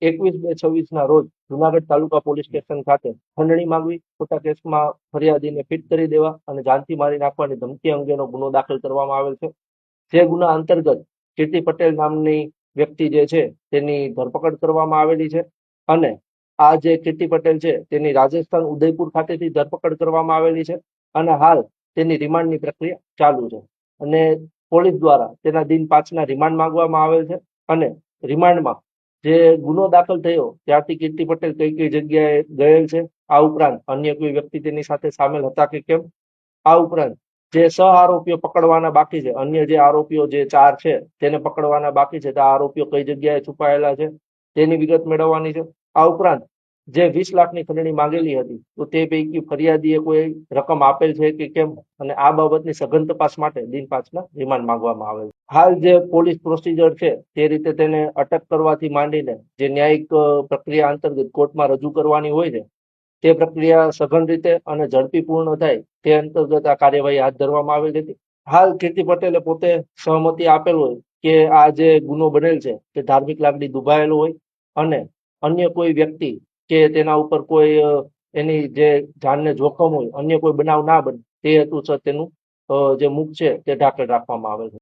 21/2/26 રોજ જુનાગઢ તાલુકા police station ખાતે ખંડણી માંગવી, ખોટા કેસમાં ફરિયાદીને ફિટ કરી દેવા અને જાનથી મારી નાખવાની ધમકી અંગેનો ગુનો દાખલ કરવામાં આવેલ છે. જે ગુના અંતર્ગત કીર્તિ પટેલ નામની વ્યક્તિ જે છે તેની ધરપકડ કરવામાં આવેલી છે અને આ જે કીર્તિ પટેલ છે તેની રાજસ્થાન ઉદયપુર ખાતેથી ધરપકડ કરવામાં આવેલી છે અને હાલ તેની રિમાન્ડની પ્રક્રિયા ચાલુ છે અને પોલીસ દ્વારા તેના દિન 5ના રિમાન્ડ માંગવામાં આવેલ છે અને રિમાન્ડમાં જે ગુનો દાખલ થયો ત્યારથી કીર્તિ પટેલ કઈ કઈ જગ્યાએ ગયેલ છે, આ ઉપરાંત અન્ય કોઈ વ્યક્તિ તેની સાથે સામેલ હતા કે કેમ, આ ઉપરાંત જે સહ આરોપીઓ પકડવાના બાકી છે, અન્ય જે આરોપીઓ જે 4 છે તેને પકડવાના બાકી છે, તો આ આરોપીઓ કઈ જગ્યાએ છુપાયેલા છે તેની વિગત મેળવવાની છે. આ ઉપરાંત જે 20 લાખની ખંડણી માંગેલી હતી તો તે પૈકી ફરિયાદીએ કોઈ રકમ આપેલ છે કે કેમ અને આ બાબતની સઘન તપાસ માટે દિન 5ના રિમાન્ડ માંગવામાં આવેલ છે. હાલ જે પોલીસ પ્રોસિજર છે તે રીતે તેને અટક કરવાથી માંડીને જે ન્યાયિક પ્રક્રિયા અંતર્ગત કોર્ટમાં રજૂ કરવાની હોય છે તે પ્રક્રિયા સઘન રીતે અને ઝડપી પૂર્ણ થાય તે અંતર્ગત આ કાર્યવાહી હાથ ધરવામાં આવેલ હતી. હાલ કીર્તિ પટેલે પોતે સહમતિ આપેલ હોય કે આ જે ગુનો બનેલ છે તે ધાર્મિક લાગણી દુભાયેલો હોય અને અન્ય કોઈ વ્યક્તિ કે તેના ઉપર કોઈ એની જે જાનને જોખમ હોય, અન્ય કોઈ બનાવ ના બને તે હેતુસર તેનું જે મુખ છે તે ઢાંકણ રાખવામાં આવે છે.